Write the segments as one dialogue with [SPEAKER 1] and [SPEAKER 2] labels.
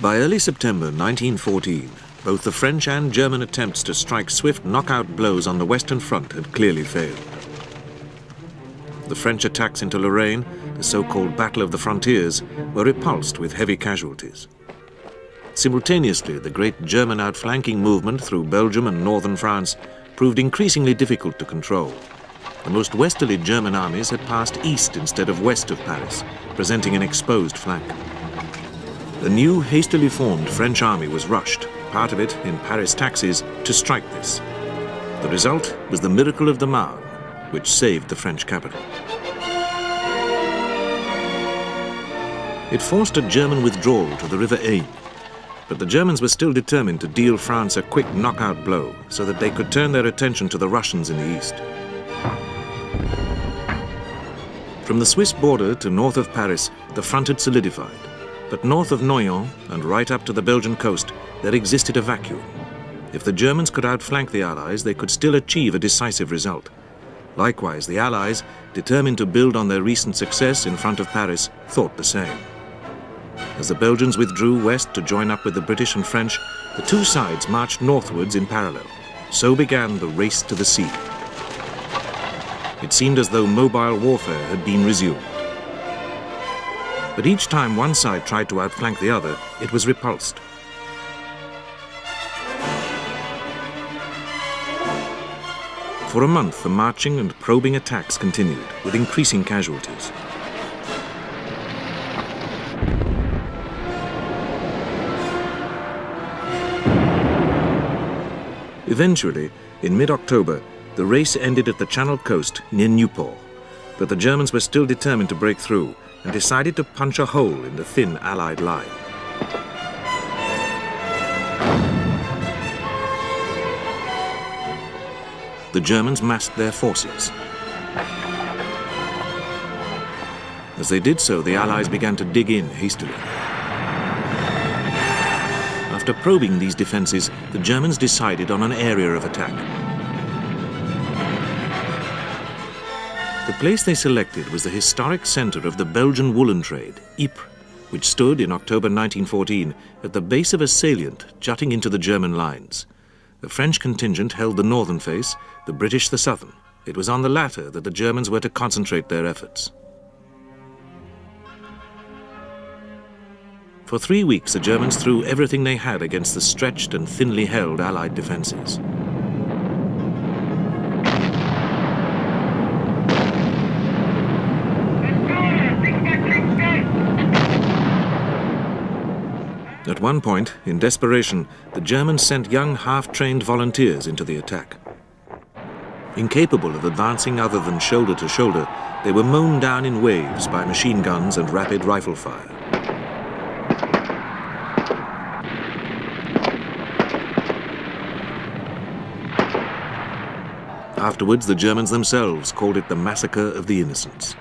[SPEAKER 1] By early September 1914, both the French and German attempts to strike swift knockout blows on the Western Front had clearly failed. The French attacks into Lorraine, the so-called Battle of the Frontiers, were repulsed with heavy casualties. Simultaneously, the great German outflanking movement through Belgium and northern France proved increasingly difficult to control. The most westerly German armies had passed east instead of west of Paris, presenting an exposed flank. The new, hastily formed French army was rushed, part of it in Paris taxis, to strike this. The result was the Miracle of the Marne, which saved the French capital. It forced a German withdrawal to the River Aisne, but the Germans were still determined to deal France a quick knockout blow so that they could turn their attention to the Russians in the east. From the Swiss border to north of Paris, the front had solidified. But north of Noyon and right up to the Belgian coast, there existed a vacuum. If the Germans could outflank the Allies, they could still achieve a decisive result. Likewise, the Allies, determined to build on their recent success in front of Paris, thought the same. As the Belgians withdrew west to join up with the British and French, the two sides marched northwards in parallel. So began the race to the sea. It seemed as though mobile warfare had been resumed. But each time one side tried to outflank the other, it was repulsed. For a month, the marching and probing attacks continued, with increasing casualties. Eventually, in mid-October, the race ended at the Channel coast near Nieuport, but the Germans were still determined to break through and decided to punch a hole in the thin Allied line. The Germans massed their forces. As they did so, the Allies began to dig in hastily. After probing these defenses, the Germans decided on an area of attack. The place they selected was the historic center of the Belgian woolen trade, Ypres, which stood in October 1914 at the base of a salient jutting into the German lines. The French contingent held the northern face, the British the southern. It was on the latter that the Germans were to concentrate their efforts. For 3 weeks, the Germans threw everything they had against the stretched and thinly held Allied defenses. At one point, in desperation, the Germans sent young half-trained volunteers into the attack. Incapable of advancing other than shoulder to shoulder, they were mown down in waves by machine guns and rapid rifle fire. Afterwards, the Germans themselves called it the Massacre of the Innocents.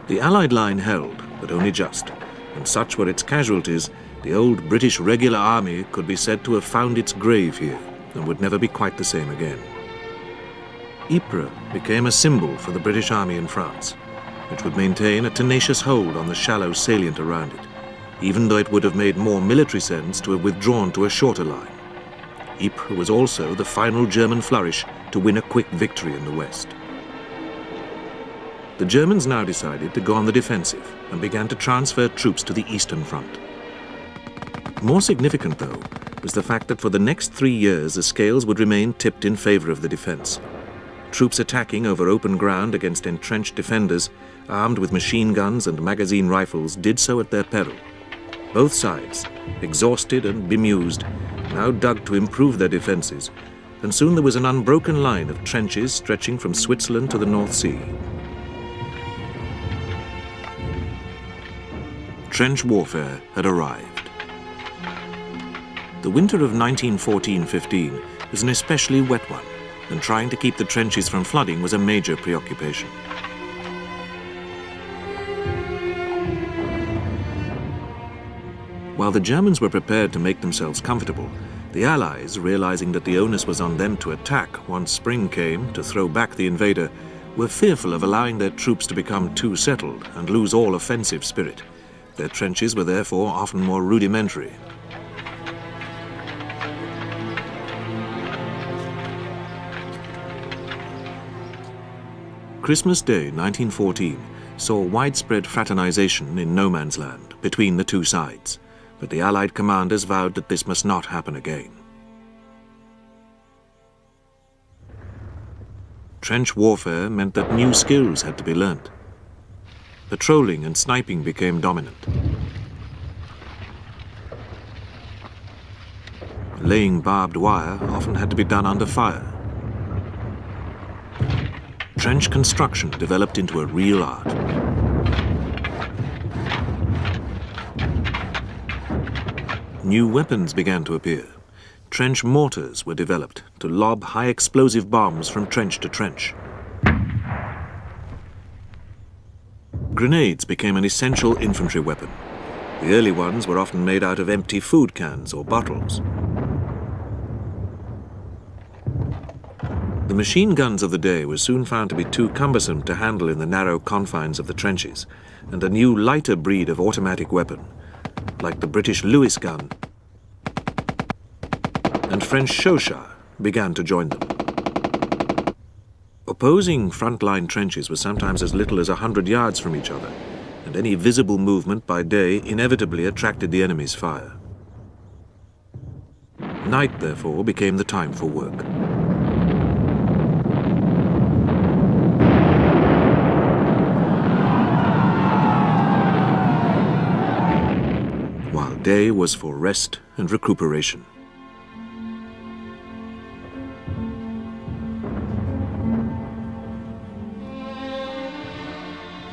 [SPEAKER 1] The Allied line held, but only just, and such were its casualties, the old British regular army could be said to have found its grave here and would never be quite the same again. Ypres became a symbol for the British army in France, which would maintain a tenacious hold on the shallow salient around it, even though it would have made more military sense to have withdrawn to a shorter line. Ypres was also the final German flourish to win a quick victory in the west. The Germans now decided to go on the defensive and began to transfer troops to the Eastern Front. More significant, though, was the fact that for the next 3 years the scales would remain tipped in favor of the defense. Troops attacking over open ground against entrenched defenders, armed with machine guns and magazine rifles, did so at their peril. Both sides, exhausted and bemused, now dug to improve their defenses, and soon there was an unbroken line of trenches stretching from Switzerland to the North Sea. Trench warfare had arrived. The winter of 1914-15 was an especially wet one, and trying to keep the trenches from flooding was a major preoccupation. While the Germans were prepared to make themselves comfortable, the Allies, realizing that the onus was on them to attack once spring came to throw back the invader, were fearful of allowing their troops to become too settled and lose all offensive spirit. Their trenches were therefore often more rudimentary. Christmas Day 1914 saw widespread fraternization in no man's land between the two sides, but the Allied commanders vowed that this must not happen again. Trench warfare meant that new skills had to be learnt. Patrolling and sniping became dominant. Laying barbed wire often had to be done under fire. Trench construction developed into a real art. New weapons began to appear. Trench mortars were developed to lob high-explosive bombs from trench to trench. Grenades became an essential infantry weapon. The early ones were often made out of empty food cans or bottles. The machine guns of the day were soon found to be too cumbersome to handle in the narrow confines of the trenches, and a new lighter breed of automatic weapon, like the British Lewis gun and French Chauchat, began to join them. Opposing frontline trenches were sometimes as little as 100 yards from each other, and any visible movement by day inevitably attracted the enemy's fire. Night, therefore, became the time for work. While day was for rest and recuperation.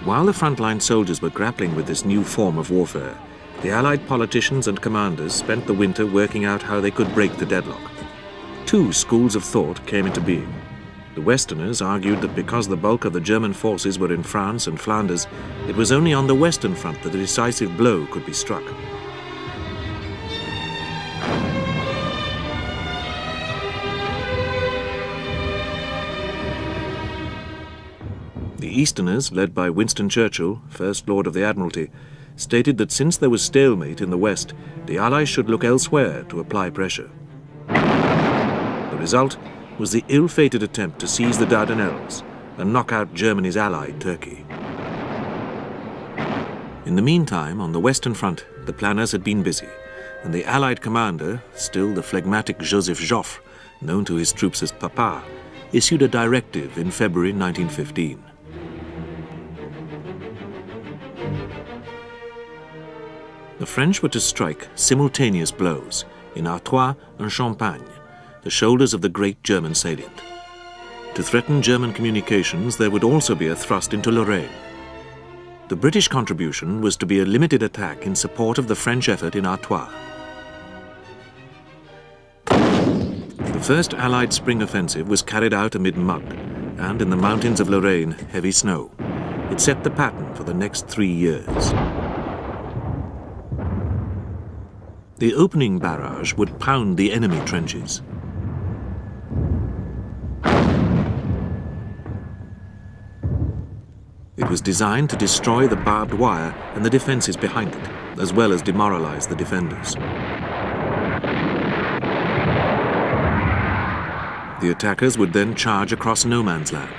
[SPEAKER 1] While the frontline soldiers were grappling with this new form of warfare, the Allied politicians and commanders spent the winter working out how they could break the deadlock. Two schools of thought came into being. The Westerners argued that because the bulk of the German forces were in France and Flanders, it was only on the Western front that a decisive blow could be struck. The Easterners, led by Winston Churchill, First Lord of the Admiralty, stated that since there was stalemate in the West, the Allies should look elsewhere to apply pressure. The result was the ill-fated attempt to seize the Dardanelles and knock out Germany's ally, Turkey. In the meantime, on the Western Front, the planners had been busy, and the Allied commander, still the phlegmatic Joseph Joffre, known to his troops as Papa, issued a directive in February 1915. The French were to strike simultaneous blows in Artois and Champagne, the shoulders of the great German salient. To threaten German communications, there would also be a thrust into Lorraine. The British contribution was to be a limited attack in support of the French effort in Artois. The first Allied spring offensive was carried out amid mud, and in the mountains of Lorraine, heavy snow. It set the pattern for the next 3 years. The opening barrage would pound the enemy trenches. It was designed to destroy the barbed wire and the defenses behind it, as well as demoralize the defenders. The attackers would then charge across no man's land.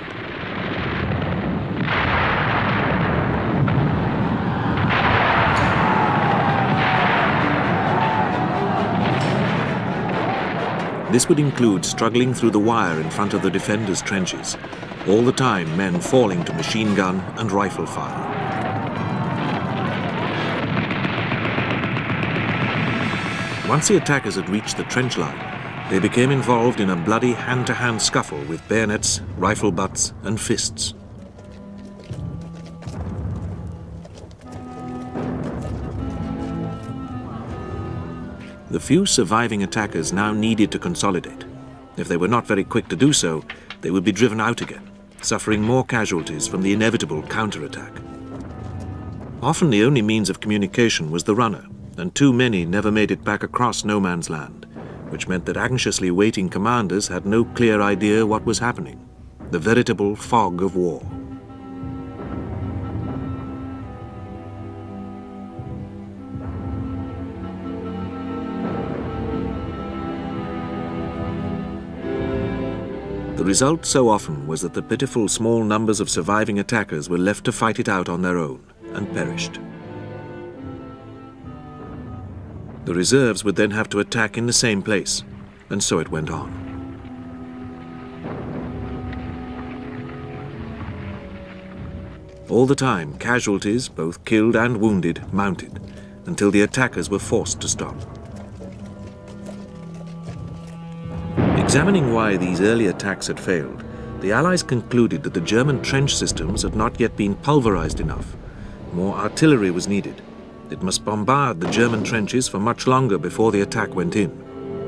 [SPEAKER 1] This would include struggling through the wire in front of the defenders' trenches, all the time men falling to machine gun and rifle fire. Once the attackers had reached the trench line, they became involved in a bloody hand-to-hand scuffle with bayonets, rifle butts, and fists. The few surviving attackers now needed to consolidate. If they were not very quick to do so, they would be driven out again, suffering more casualties from the inevitable counterattack. Often the only means of communication was the runner, and too many never made it back across no man's land, which meant that anxiously waiting commanders had no clear idea what was happening, the veritable fog of war. The result so often was that the pitiful small numbers of surviving attackers were left to fight it out on their own and perished. The reserves would then have to attack in the same place, and so it went on. All the time, casualties, both killed and wounded, mounted, until the attackers were forced to stop. Examining why these early attacks had failed, the Allies concluded that the German trench systems had not yet been pulverized enough. More artillery was needed. It must bombard the German trenches for much longer before the attack went in.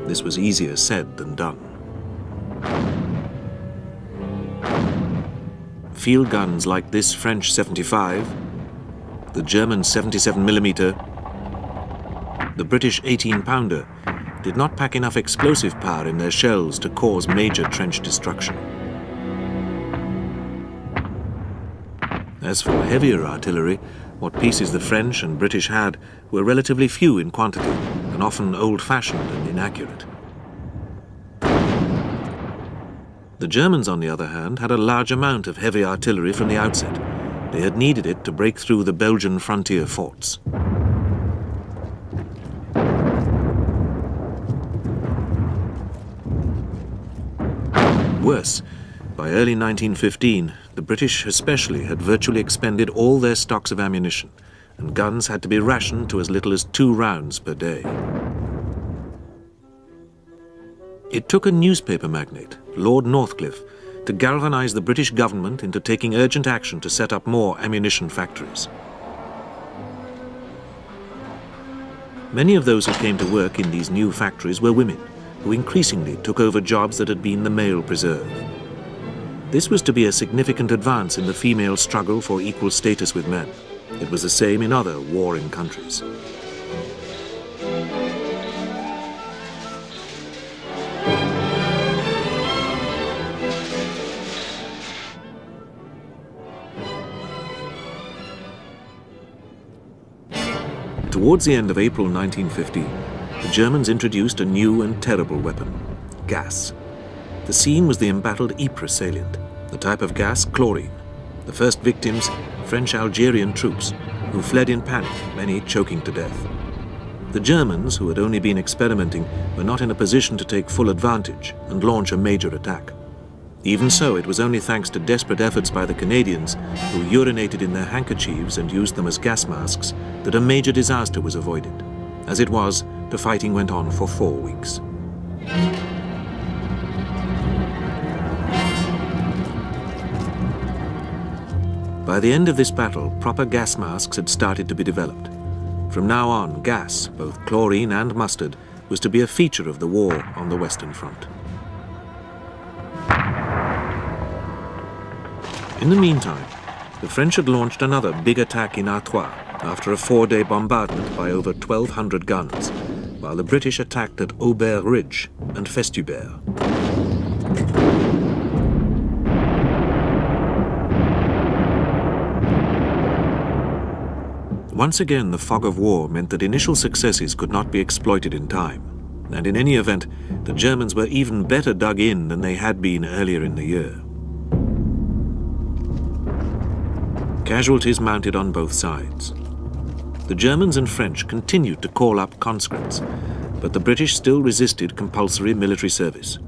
[SPEAKER 1] This was easier said than done. Field guns like this French 75, the German 77mm, the British 18-pounder did not pack enough explosive power in their shells to cause major trench destruction. As for heavier artillery, what pieces the French and British had were relatively few in quantity and often old-fashioned and inaccurate. The Germans, on the other hand, had a large amount of heavy artillery from the outset. They had needed it to break through the Belgian frontier forts. Worse, by early 1915, the British especially had virtually expended all their stocks of ammunition, and guns had to be rationed to as little as 2 rounds per day. It took a newspaper magnate, Lord Northcliffe, to galvanize the British government into taking urgent action to set up more ammunition factories. Many of those who came to work in these new factories were women, who increasingly took over jobs that had been the male preserve. This was to be a significant advance in the female struggle for equal status with men. It was the same in other warring countries. Towards the end of April 1915, the Germans introduced a new and terrible weapon, gas. The scene was the embattled Ypres salient, the type of gas chlorine. The first victims, French Algerian troops, who fled in panic, many choking to death. The Germans, who had only been experimenting, were not in a position to take full advantage and launch a major attack. Even so, it was only thanks to desperate efforts by the Canadians, who urinated in their handkerchiefs and used them as gas masks, that a major disaster was avoided. As it was, the fighting went on for 4 weeks. By the end of this battle, proper gas masks had started to be developed. From now on, gas, both chlorine and mustard, was to be a feature of the war on the Western Front. In the meantime, the French had launched another big attack in Artois after a 4-day bombardment by over 1,200 guns, while the British attacked at Aubert Ridge and Festubert. Once again, the fog of war meant that initial successes could not be exploited in time, and in any event, the Germans were even better dug in than they had been earlier in the year. Casualties mounted on both sides. The Germans and French continued to call up conscripts, but the British still resisted compulsory military service.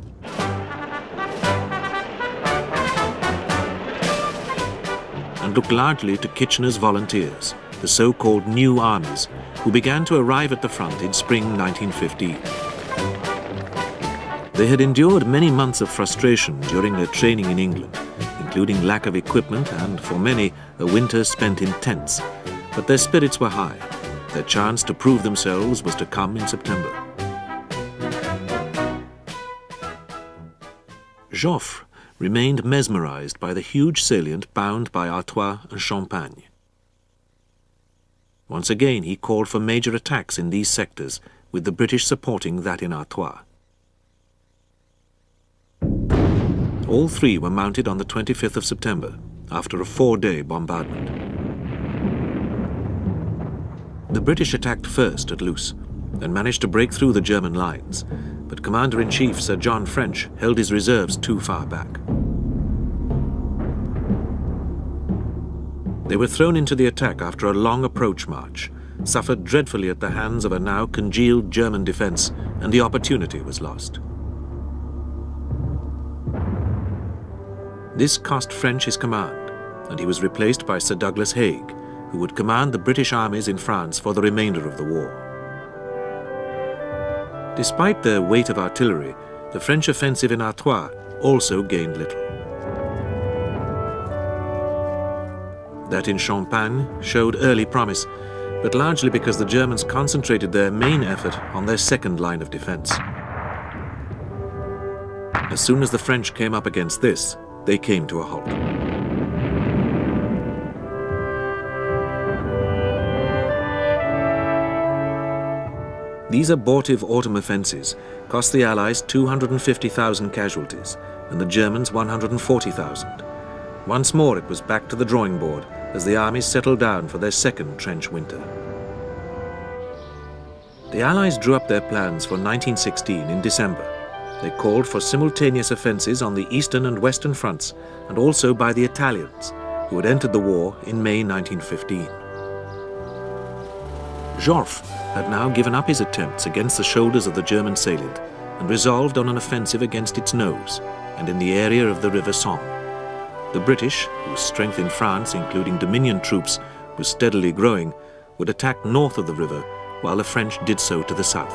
[SPEAKER 1] And looked largely to Kitchener's volunteers, the so-called New Armies, who began to arrive at the front in spring 1915. They had endured many months of frustration during their training in England, including lack of equipment and, for many, a winter spent in tents. But their spirits were high. Their chance to prove themselves was to come in September. Joffre remained mesmerized by the huge salient bound by Artois and Champagne. Once again, he called for major attacks in these sectors, with the British supporting that in Artois. All 3 were mounted on the 25th of September, after a 4-day bombardment. The British attacked first at Loos, and managed to break through the German lines, but Commander-in-Chief Sir John French held his reserves too far back. They were thrown into the attack after a long approach march, suffered dreadfully at the hands of a now congealed German defense, and the opportunity was lost. This cost French his command, and he was replaced by Sir Douglas Haig, who would command the British armies in France for the remainder of the war. Despite their weight of artillery, the French offensive in Artois also gained little. That in Champagne showed early promise, but largely because the Germans concentrated their main effort on their second line of defense. As soon as the French came up against this, they came to a halt. These abortive autumn offensives cost the Allies 250,000 casualties and the Germans 140,000. Once more it was back to the drawing board as the armies settled down for their second trench winter. The Allies drew up their plans for 1916 in December. They called for simultaneous offensives on the eastern and western fronts, and also by the Italians, who had entered the war in May 1915. Joffre had now given up his attempts against the shoulders of the German salient and resolved on an offensive against its nose and in the area of the River Somme. The British, whose strength in France, including Dominion troops, was steadily growing, would attack north of the river, while the French did so to the south.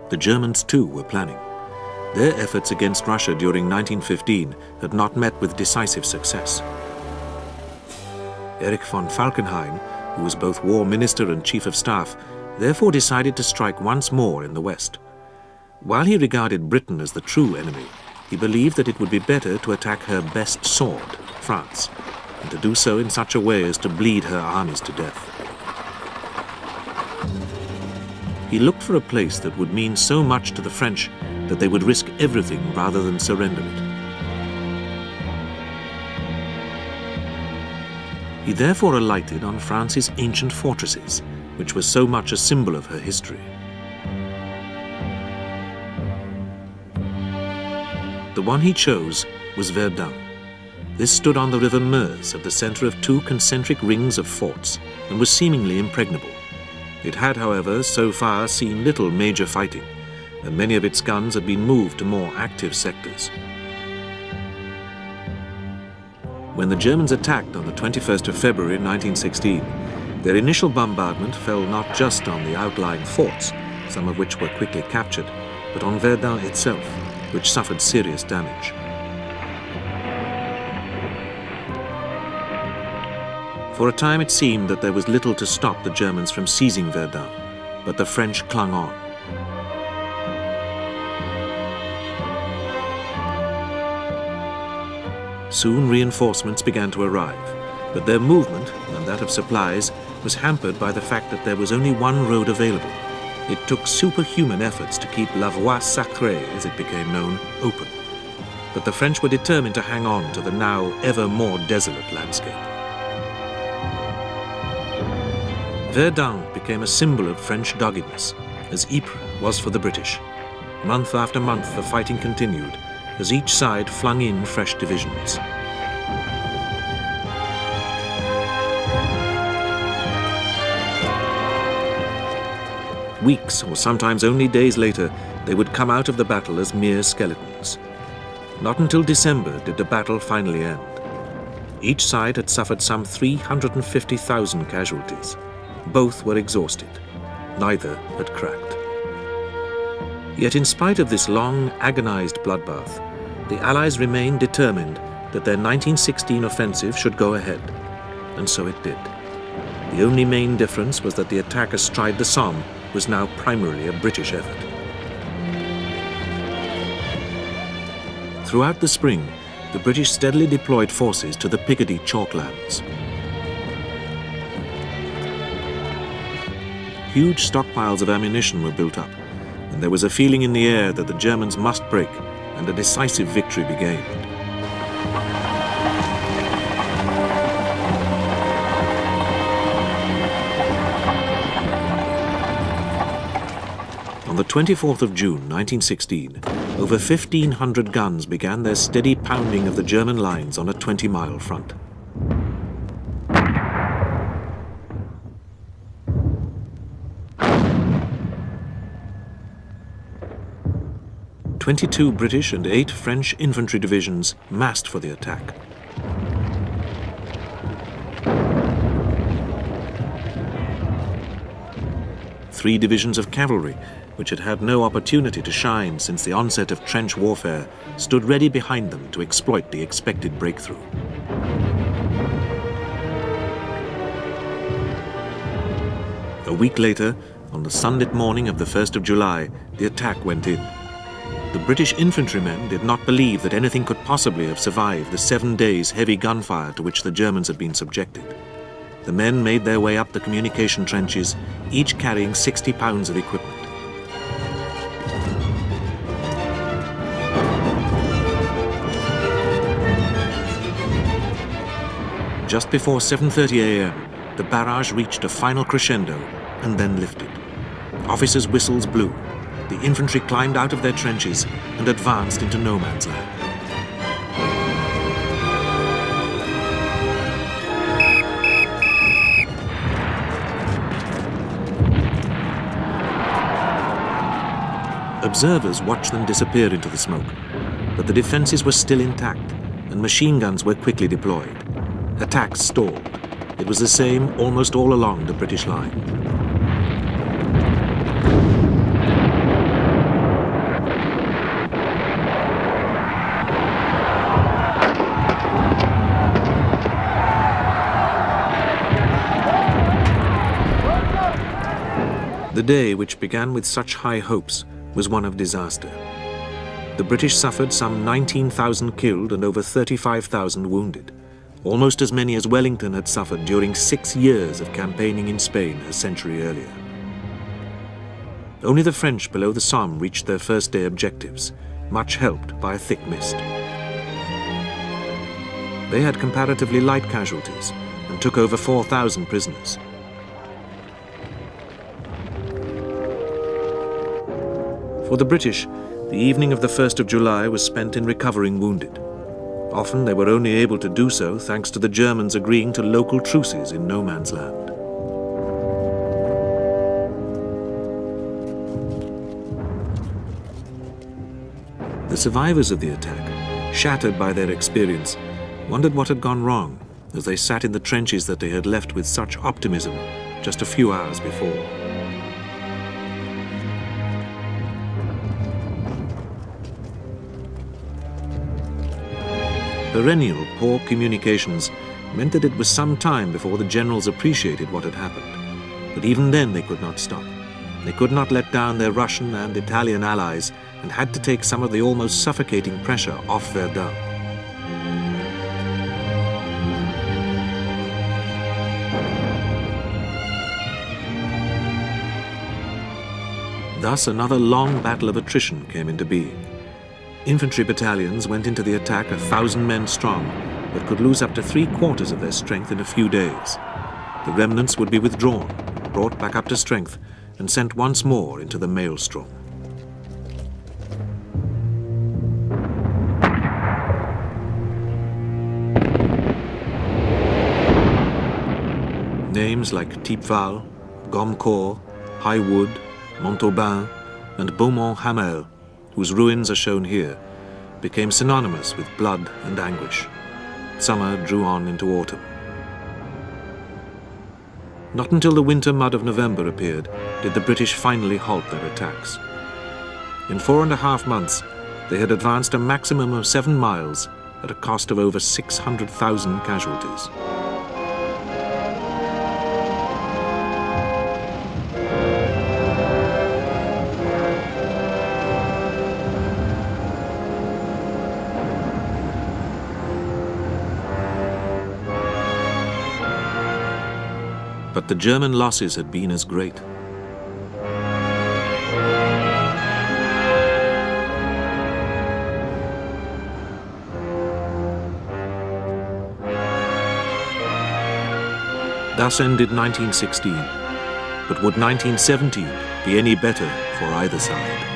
[SPEAKER 1] The Germans too were planning. Their efforts against Russia during 1915 had not met with decisive success. Erich von Falkenhayn, who was both War Minister and Chief of Staff, therefore decided to strike once more in the west. While he regarded Britain as the true enemy, he believed that it would be better to attack her best sword, France, and to do so in such a way as to bleed her armies to death. He looked for a place that would mean so much to the French that they would risk everything rather than surrender it. He therefore alighted on France's ancient fortresses, which was so much a symbol of her history. The one he chose was Verdun. This stood on the river Meuse at the center of two concentric rings of forts and was seemingly impregnable. It had, however, so far seen little major fighting, and many of its guns had been moved to more active sectors. When the Germans attacked on the 21st of February 1916, their initial bombardment fell not just on the outlying forts, some of which were quickly captured, but on Verdun itself, which suffered serious damage. For a time it seemed that there was little to stop the Germans from seizing Verdun, but the French clung on. Soon reinforcements began to arrive, but their movement, and that of supplies, was hampered by the fact that there was only one road available. It took superhuman efforts to keep La Voie Sacrée, as it became known, open. But the French were determined to hang on to the now ever more desolate landscape. Verdun became a symbol of French doggedness, as Ypres was for the British. Month after month the fighting continued, as each side flung in fresh divisions. Weeks, or sometimes only days later, they would come out of the battle as mere skeletons. Not until December did the battle finally end. Each side had suffered some 350,000 casualties. Both were exhausted. Neither had cracked. Yet in spite of this long, agonized bloodbath, the Allies remained determined that their 1916 offensive should go ahead. And so it did. The only main difference was that the attack astride the Somme was now primarily a British effort. Throughout the spring, the British steadily deployed forces to the Picardy chalklands. Huge stockpiles of ammunition were built up, and there was a feeling in the air that the Germans must break and a decisive victory be gained. On the 24th of June 1916, over 1,500 guns began their steady pounding of the German lines on a 20-mile front. "22 British and 8 French infantry divisions massed for the attack. Three divisions of cavalry, which had had no opportunity to shine since the onset of trench warfare, stood ready behind them to exploit the expected breakthrough. A week later, on the sunlit morning of the 1st of July, the attack went in. The British infantrymen did not believe that anything could possibly have survived the 7 days' heavy gunfire to which the Germans had been subjected. The men made their way up the communication trenches, each carrying 60 pounds of equipment. Just before 7:30 a.m., the barrage reached a final crescendo and then lifted. Officers' whistles blew. The infantry climbed out of their trenches and advanced into no man's land. Observers watched them disappear into the smoke, but the defenses were still intact, and machine guns were quickly deployed. Attacks stalled. It was the same almost all along the British line. The day, which began with such high hopes, was one of disaster. The British suffered some 19,000 killed and over 35,000 wounded, almost as many as Wellington had suffered during 6 years of campaigning in Spain a century earlier. Only the French below the Somme reached their first-day objectives, much helped by a thick mist. They had comparatively light casualties and took over 4,000 prisoners. For the British, the evening of the 1st of July was spent in recovering wounded. Often they were only able to do so thanks to the Germans agreeing to local truces in no man's land. The survivors of the attack, shattered by their experience, wondered what had gone wrong as they sat in the trenches that they had left with such optimism just a few hours before. Perennial poor communications meant that it was some time before the generals appreciated what had happened. But even then they could not stop. They could not let down their Russian and Italian allies and had to take some of the almost suffocating pressure off Verdun. Thus another long battle of attrition came into being. Infantry battalions went into the attack 1,000 men strong, but could lose up to 3/4 of their strength in a few days. The remnants would be withdrawn, brought back up to strength, and sent once more into the maelstrom. Names like Thiepval, Gommecourt, High Wood, Montauban, and Beaumont-Hamel, whose ruins are shown here, became synonymous with blood and anguish. Summer drew on into autumn. Not until the winter mud of November appeared did the British finally halt their attacks. In 4.5 months, they had advanced a maximum of 7 miles at a cost of over 600,000 casualties. But the German losses had been as great. Thus ended 1916. But would 1917 be any better for either side.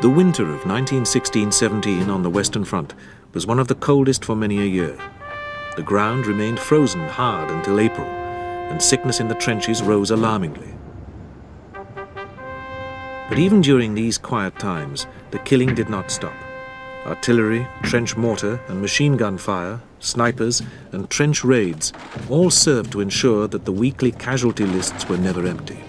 [SPEAKER 1] The winter of 1916-17 on the Western Front was one of the coldest for many a year. The ground remained frozen hard until April, and sickness in the trenches rose alarmingly. But even during these quiet times, the killing did not stop. Artillery, trench mortar and machine gun fire, snipers and trench raids all served to ensure that the weekly casualty lists were never empty.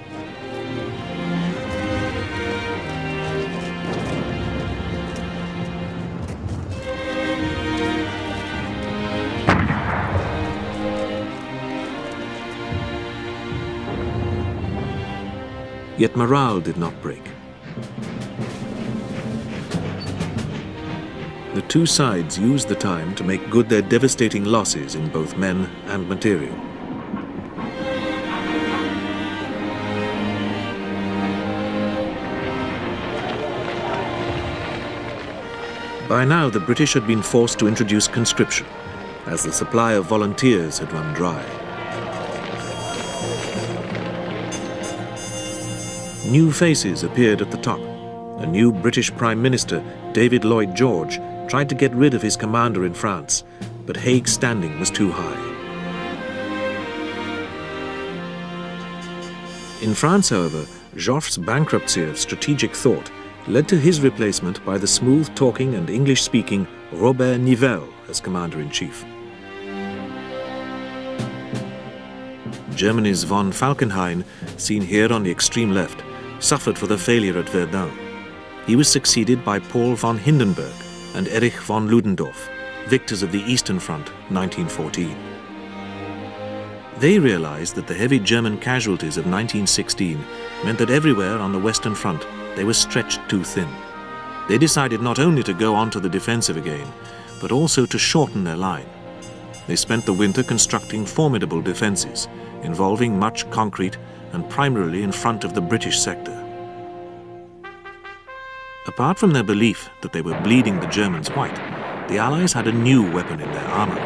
[SPEAKER 1] Yet morale did not break. The two sides used the time to make good their devastating losses in both men and material. By now, the British had been forced to introduce conscription, as the supply of volunteers had run dry. New faces appeared at the top. A new British Prime Minister, David Lloyd George, tried to get rid of his commander in France, but Haig's standing was too high. In France, however, Joffre's bankruptcy of strategic thought led to his replacement by the smooth-talking and English-speaking Robert Nivelle as commander-in-chief. Germany's von Falkenhayn, seen here on the extreme left, suffered for the failure at Verdun. He was succeeded by Paul von Hindenburg and Erich von Ludendorff, victors of the Eastern Front, 1914. They realized that the heavy German casualties of 1916 meant that everywhere on the Western Front they were stretched too thin. They decided not only to go on to the defensive again, but also to shorten their line. They spent the winter constructing formidable defenses, involving much concrete and primarily in front of the British sector. Apart from their belief that they were bleeding the Germans white, the Allies had a new weapon in their armory.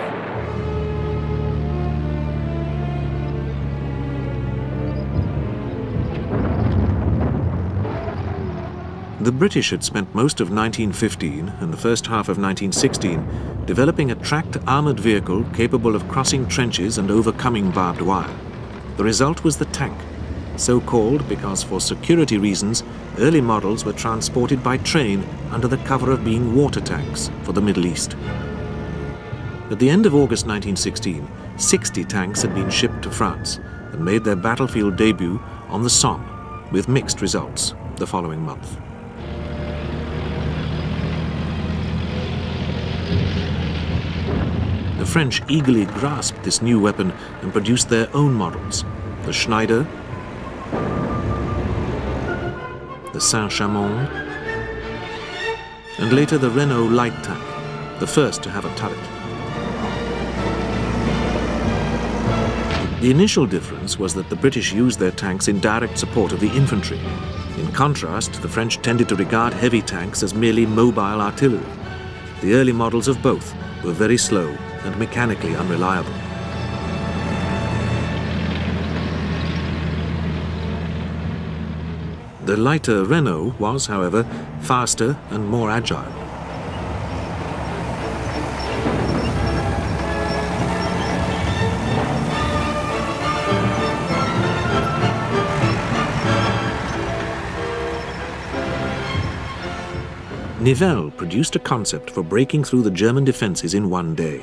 [SPEAKER 1] The British had spent most of 1915 and the first half of 1916 developing a tracked armored vehicle capable of crossing trenches and overcoming barbed wire. The result was the tank, so called because for security reasons early models were transported by train under the cover of being water tanks for the Middle East. At the end of August 1916, 60 tanks had been shipped to France and made their battlefield debut on the Somme, with mixed results the following month. The French eagerly grasped this new weapon and produced their own models, the Schneider, the Saint-Chamond, and later the Renault light tank, the first to have a turret. The initial difference was that the British used their tanks in direct support of the infantry. In contrast, the French tended to regard heavy tanks as merely mobile artillery. The early models of both were very slow and mechanically unreliable. The lighter Renault was, however, faster and more agile. Nivelle produced a concept for breaking through the German defenses in one day.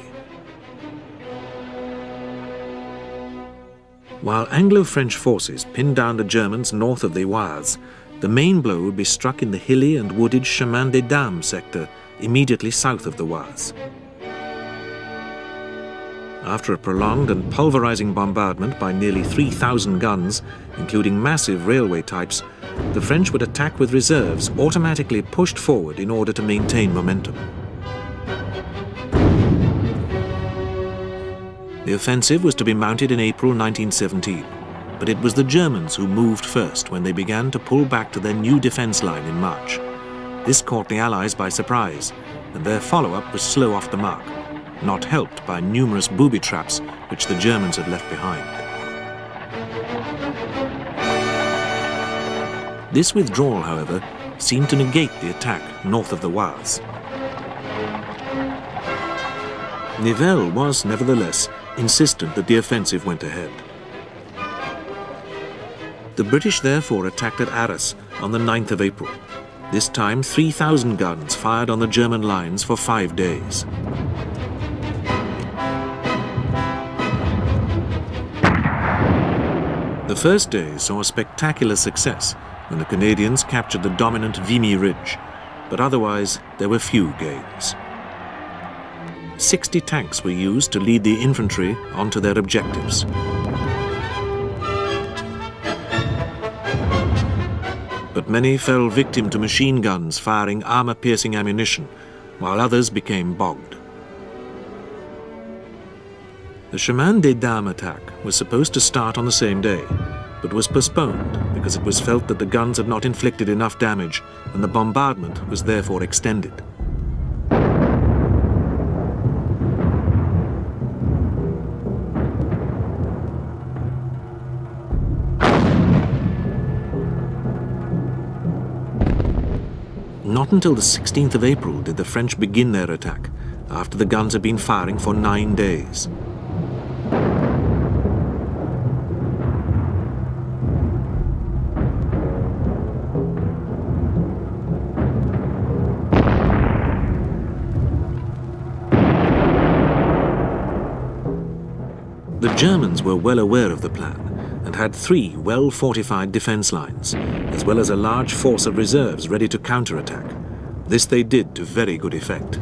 [SPEAKER 1] While Anglo-French forces pinned down the Germans north of the Oise, the main blow would be struck in the hilly and wooded Chemin des Dames sector, immediately south of the Oise. After a prolonged and pulverizing bombardment by nearly 3,000 guns, including massive railway types, the French would attack with reserves automatically pushed forward in order to maintain momentum. The offensive was to be mounted in April 1917, but it was the Germans who moved first when they began to pull back to their new defense line in March. This caught the Allies by surprise, and their follow-up was slow off the mark. not helped by numerous booby traps which the Germans had left behind. This withdrawal, however, seemed to negate the attack north of the Oise. Nivelle was, nevertheless, insistent that the offensive went ahead. The British therefore attacked at Arras on the 9th of April. This time, 3,000 guns fired on the German lines for 5 days. The first day saw a spectacular success when the Canadians captured the dominant Vimy Ridge, but otherwise there were few gains. 60 tanks were used to lead the infantry onto their objectives. But many fell victim to machine guns firing armor-piercing ammunition, while others became bogged. The Chemin des Dames attack was supposed to start on the same day, but was postponed because it was felt that the guns had not inflicted enough damage and the bombardment was therefore extended. Not until the 16th of April did the French begin their attack, after the guns had been firing for 9 days. The Germans were well aware of the plan and had 3 well-fortified defense lines, as well as a large force of reserves ready to counterattack. This they did to very good effect.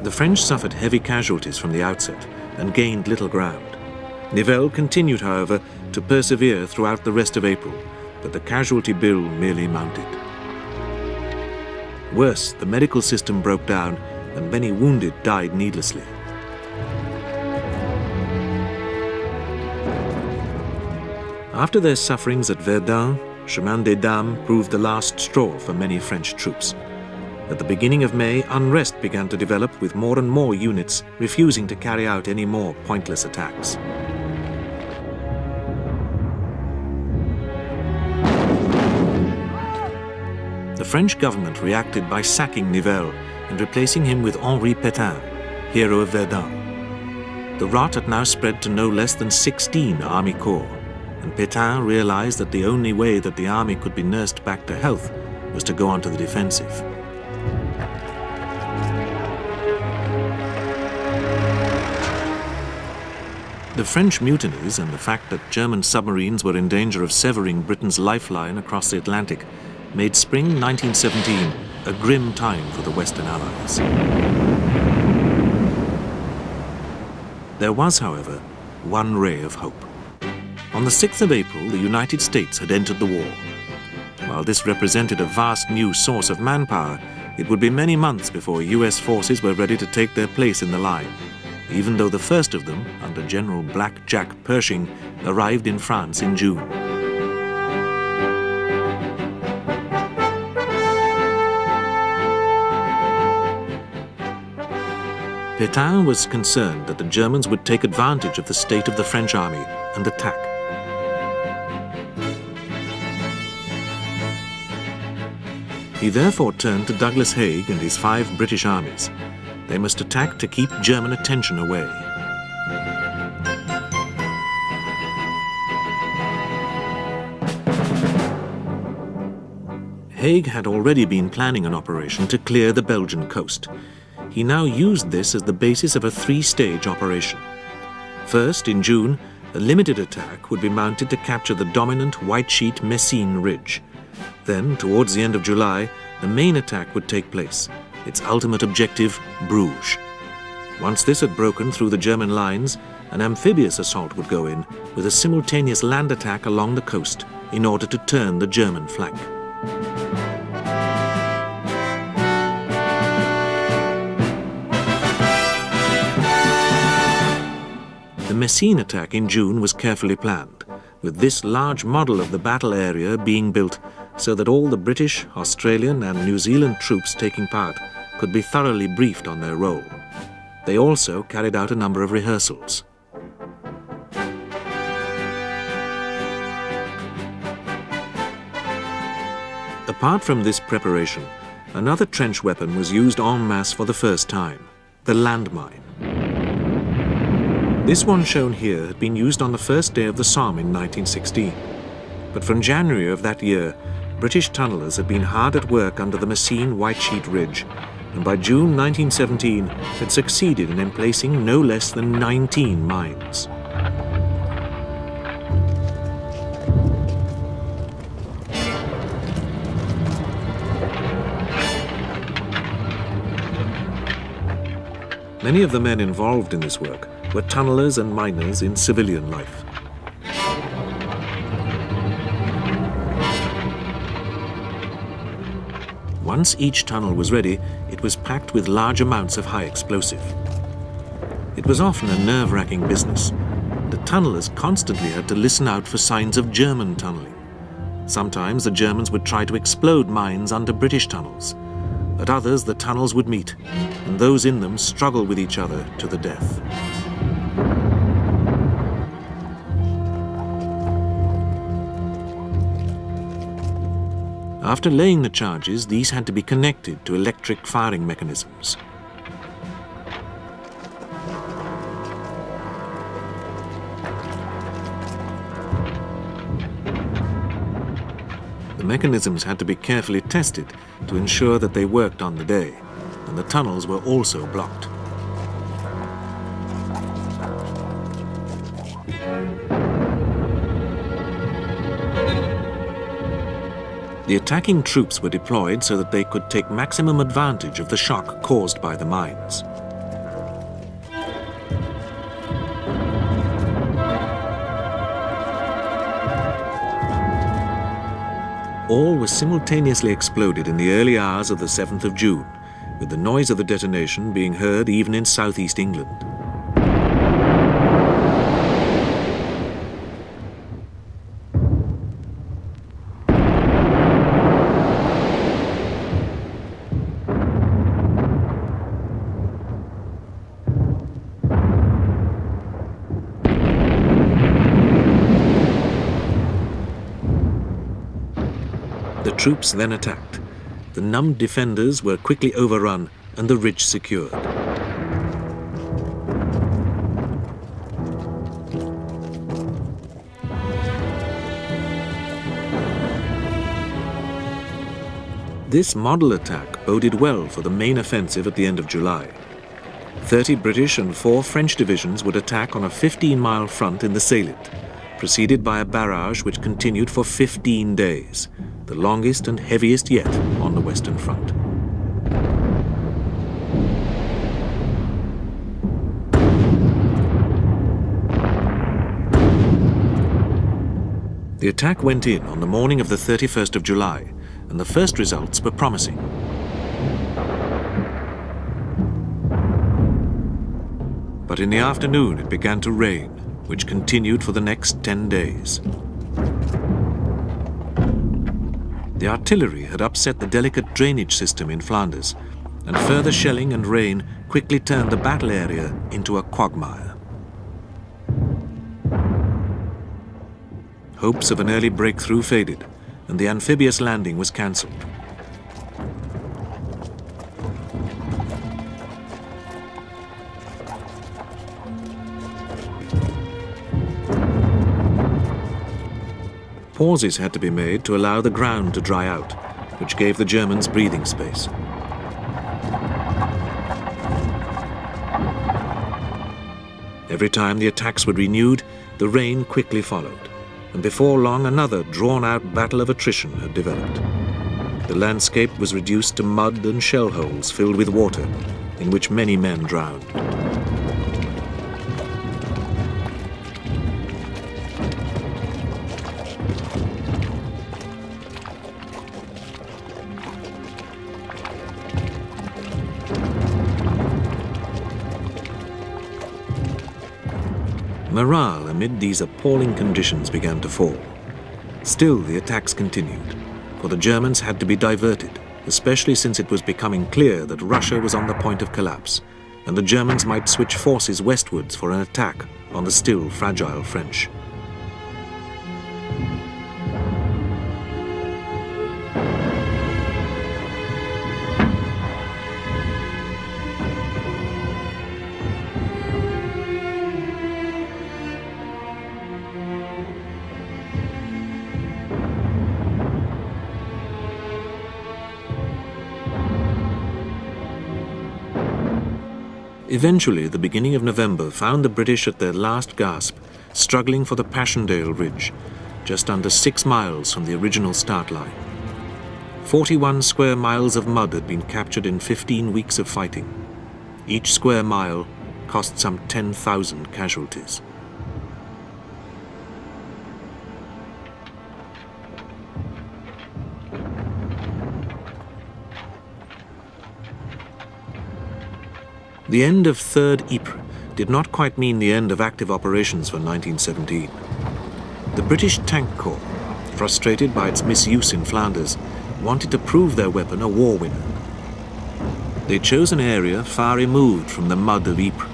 [SPEAKER 1] The French suffered heavy casualties from the outset and gained little ground. Nivelle continued, however, to persevere throughout the rest of April, but the casualty bill merely mounted. Worse, the medical system broke down and many wounded died needlessly. After their sufferings at Verdun, Chemin des Dames proved the last straw for many French troops. At the beginning of May, unrest began to develop, with more and more units refusing to carry out any more pointless attacks. The French government reacted by sacking Nivelle and replacing him with Henri Pétain, hero of Verdun. The rot had now spread to no less than 16 army corps, and Pétain realized that the only way that the army could be nursed back to health was to go onto the defensive. The French mutinies and the fact that German submarines were in danger of severing Britain's lifeline across the Atlantic made spring 1917 a grim time for the Western Allies. There was, however, one ray of hope. On the 6th of April, the United States had entered the war. While this represented a vast new source of manpower, it would be many months before US forces were ready to take their place in the line, even though the first of them, under General Black Jack Pershing, arrived in France in June. Pétain was concerned that the Germans would take advantage of the state of the French army and attack. He therefore turned to Douglas Haig and his 5 British armies. They must attack to keep German attention away. Haig had already been planning an operation to clear the Belgian coast. He now used this as the basis of a 3-stage operation. First, in June, a limited attack would be mounted to capture the dominant White Sheet Messines Ridge. Then, towards the end of July, the main attack would take place, its ultimate objective, Bruges. Once this had broken through the German lines, an amphibious assault would go in, with a simultaneous land attack along the coast in order to turn the German flank. Messines attack in June was carefully planned, with this large model of the battle area being built so that all the British, Australian and New Zealand troops taking part could be thoroughly briefed on their role. They also carried out a number of rehearsals. Apart from this preparation, another trench weapon was used en masse for the first time, the landmine. This one shown here had been used on the first day of the Somme in 1916. But from January of that year, British tunnellers had been hard at work under the Messines White Sheet Ridge, and by June 1917 had succeeded in emplacing no less than 19 mines. Many of the men involved in this work were tunnellers and miners in civilian life. Once each tunnel was ready, it was packed with large amounts of high explosive. It was often a nerve-wracking business. The tunnellers constantly had to listen out for signs of German tunnelling. Sometimes the Germans would try to explode mines under British tunnels. At others, the tunnels would meet, and those in them struggle with each other to the death. After laying the charges, these had to be connected to electric firing mechanisms. The mechanisms had to be carefully tested to ensure that they worked on the day, and the tunnels were also blocked. The attacking troops were deployed so that they could take maximum advantage of the shock caused by the mines. All were simultaneously exploded in the early hours of the 7th of June, with the noise of the detonation being heard even in southeast England. The troops then attacked. The numbed defenders were quickly overrun and the ridge secured. This model attack boded well for the main offensive at the end of July. 30 British and 4 French divisions would attack on a 15-mile front in the salient, preceded by a barrage which continued for 15 days, the longest and heaviest yet on the Western Front. The attack went in on the morning of the 31st of July, and the first results were promising. But in the afternoon it began to rain, which continued for the next 10 days. The artillery had upset the delicate drainage system in Flanders, and further shelling and rain quickly turned the battle area into a quagmire. Hopes of an early breakthrough faded, and the amphibious landing was cancelled. Pauses had to be made to allow the ground to dry out, which gave the Germans breathing space. Every time the attacks were renewed, the rain quickly followed, and before long another drawn-out battle of attrition had developed. The landscape was reduced to mud and shell holes filled with water, in which many men drowned. Morale amid these appalling conditions began to fall. Still, the attacks continued, for the Germans had to be diverted, especially since it was becoming clear that Russia was on the point of collapse, and the Germans might switch forces westwards for an attack on the still fragile French. Eventually, the beginning of November found the British at their last gasp, struggling for the Passchendaele Ridge, just under 6 miles from the original start line. 41 square miles of mud had been captured in 15 weeks of fighting. Each square mile cost some 10,000 casualties. The end of 3rd Ypres did not quite mean the end of active operations for 1917. The British Tank Corps, frustrated by its misuse in Flanders, wanted to prove their weapon a war winner. They chose an area far removed from the mud of Ypres,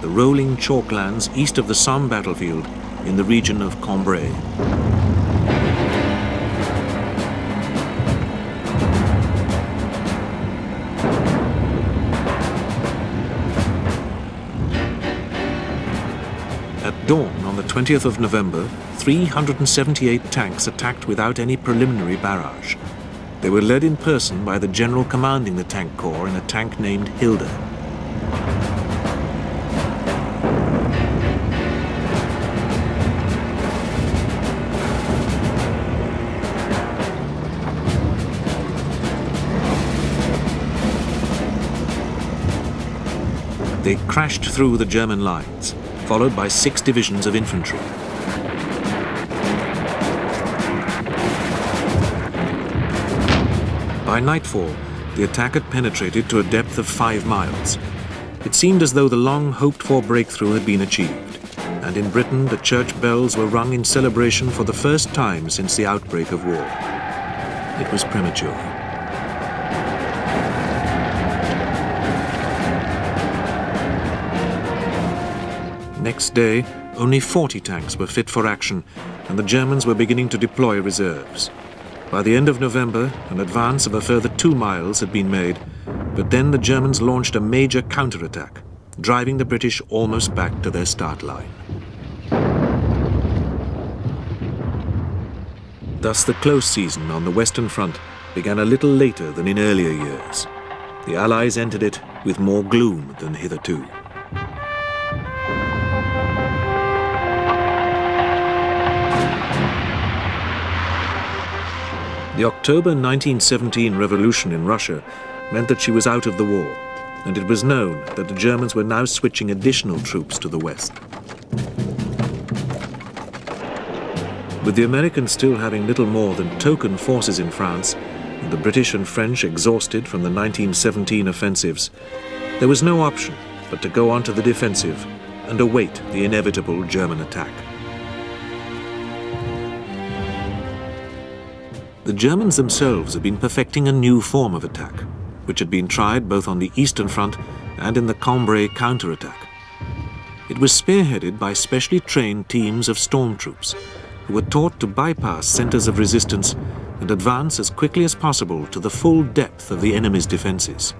[SPEAKER 1] the rolling chalklands east of the Somme battlefield in the region of Cambrai. At dawn on the 20th of November, 378 tanks attacked without any preliminary barrage. They were led in person by the general commanding the tank corps in a tank named Hilda. They crashed through the German lines, followed by 6 divisions of infantry. By nightfall, the attack had penetrated to a depth of 5 miles. It seemed as though the long hoped-for breakthrough had been achieved, and in Britain the church bells were rung in celebration for the first time since the outbreak of war. It was premature. Next day, only 40 tanks were fit for action, and the Germans were beginning to deploy reserves. By the end of November, an advance of a further 2 miles had been made, but then the Germans launched a major counterattack, driving the British almost back to their start line. Thus, the close season on the Western Front began a little later than in earlier years. The Allies entered it with more gloom than hitherto. The October 1917 revolution in Russia meant that she was out of the war, and it was known that the Germans were now switching additional troops to the west. With the Americans still having little more than token forces in France, and the British and French exhausted from the 1917 offensives, there was no option but to go on to the defensive and await the inevitable German attack. The Germans themselves had been perfecting a new form of attack, which had been tried both on the Eastern Front and in the Cambrai counterattack. It was spearheaded by specially trained teams of stormtroops, who were taught to bypass centers of resistance and advance as quickly as possible to the full depth of the enemy's defenses.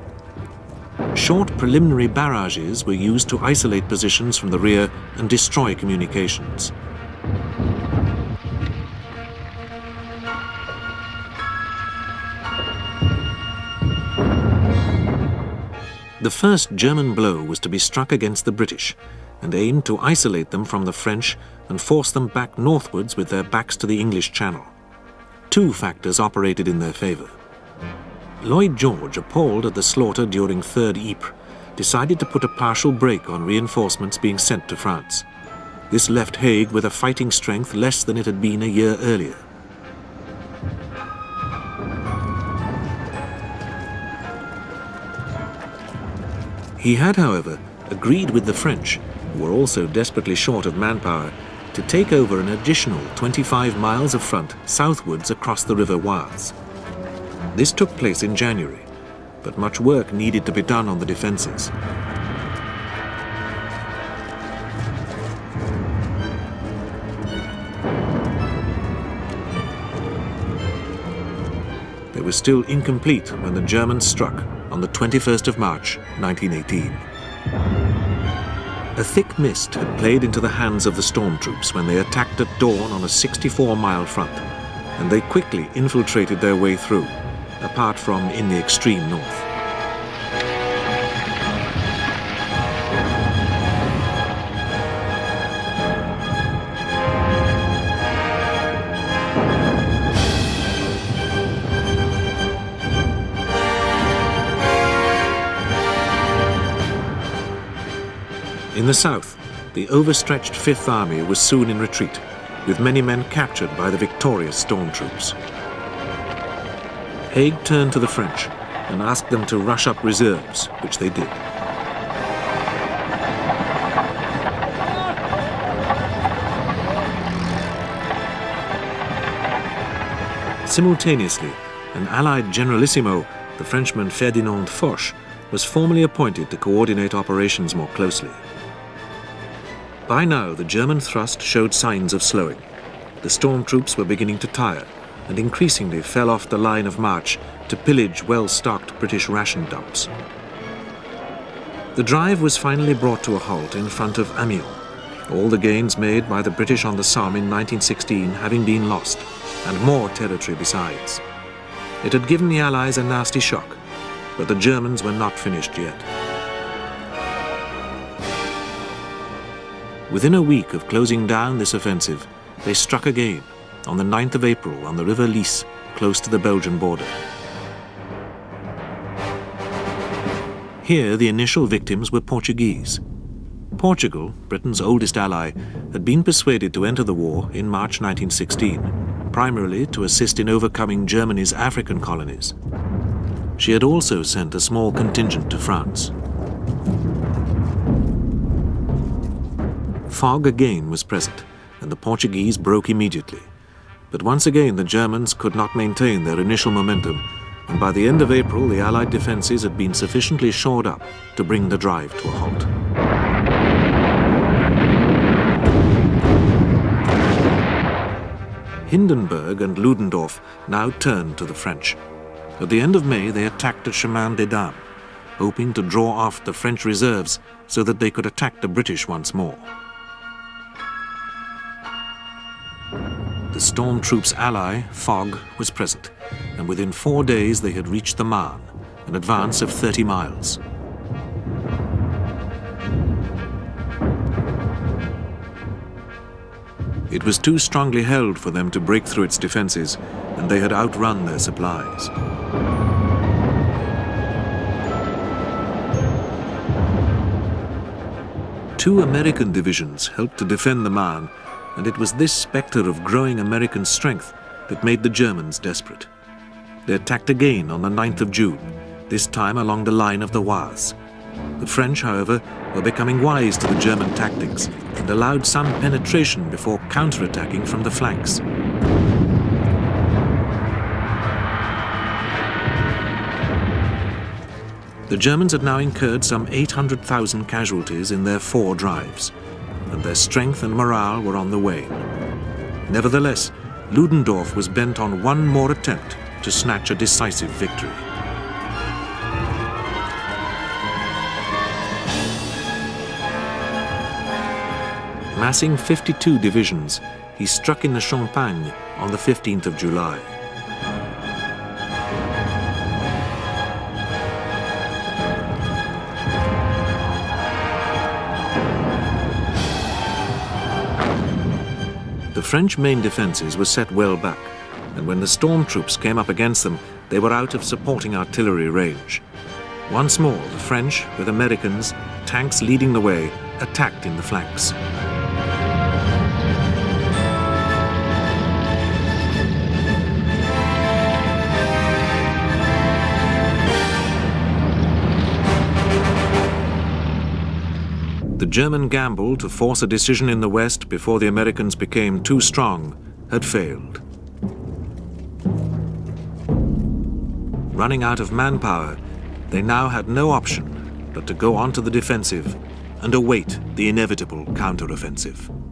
[SPEAKER 1] Short preliminary barrages were used to isolate positions from the rear and destroy communications. The first German blow was to be struck against the British and aimed to isolate them from the French and force them back northwards with their backs to the English Channel. 2 factors operated in their favour. Lloyd George, appalled at the slaughter during 3rd Ypres, decided to put a partial brake on reinforcements being sent to France. This left Haig with a fighting strength less than it had been a year earlier. He had, however, agreed with the French, who were also desperately short of manpower, to take over an additional 25 miles of front southwards across the River Oise. This took place in January, but much work needed to be done on the defences. They were still incomplete when the Germans struck on the 21st of March, 1918. A thick mist had played into the hands of the stormtroops when they attacked at dawn on a 64-mile front, and they quickly infiltrated their way through, apart from in the extreme north. In the south, the overstretched Fifth Army was soon in retreat, with many men captured by the victorious stormtroops. Haig turned to the French and asked them to rush up reserves, which they did. Simultaneously, an Allied generalissimo, the Frenchman Ferdinand Foch, was formally appointed to coordinate operations more closely. By now, the German thrust showed signs of slowing. The stormtroops were beginning to tire and increasingly fell off the line of march to pillage well-stocked British ration dumps. The drive was finally brought to a halt in front of Amiens, all the gains made by the British on the Somme in 1916 having been lost, and more territory besides. It had given the Allies a nasty shock, but the Germans were not finished yet. Within a week of closing down this offensive, they struck again on the 9th of April on the River Lys, close to the Belgian border. Here, the initial victims were Portuguese. Portugal, Britain's oldest ally, had been persuaded to enter the war in March 1916, primarily to assist in overcoming Germany's African colonies. She had also sent a small contingent to France. Fog again was present, and the Portuguese broke immediately. But once again the Germans could not maintain their initial momentum, and by the end of April the Allied defences had been sufficiently shored up to bring the drive to a halt. Hindenburg and Ludendorff now turned to the French. At the end of May they attacked at Chemin des Dames, hoping to draw off the French reserves so that they could attack the British once more. The stormtroops' ally, Fogg, was present, and within 4 days they had reached the Marne, an advance of 30 miles. It was too strongly held for them to break through its defences, and they had outrun their supplies. Two American divisions helped to defend the Marne, and it was this spectre of growing American strength that made the Germans desperate. They attacked again on the 9th of June, this time along the line of the Oise. The French, however, were becoming wise to the German tactics and allowed some penetration before counterattacking from the flanks. The Germans had now incurred some 800,000 casualties in their 4 drives, and their strength and morale were on the wane. Nevertheless, Ludendorff was bent on one more attempt to snatch a decisive victory. Massing 52 divisions, he struck in the Champagne on the 15th of July. The French main defences were set well back, and when the stormtroops came up against them, they were out of supporting artillery range. Once more, the French, with Americans, tanks leading the way, attacked in the flanks. The German gamble to force a decision in the West before the Americans became too strong had failed. Running out of manpower, they now had no option but to go on to the defensive and await the inevitable counteroffensive.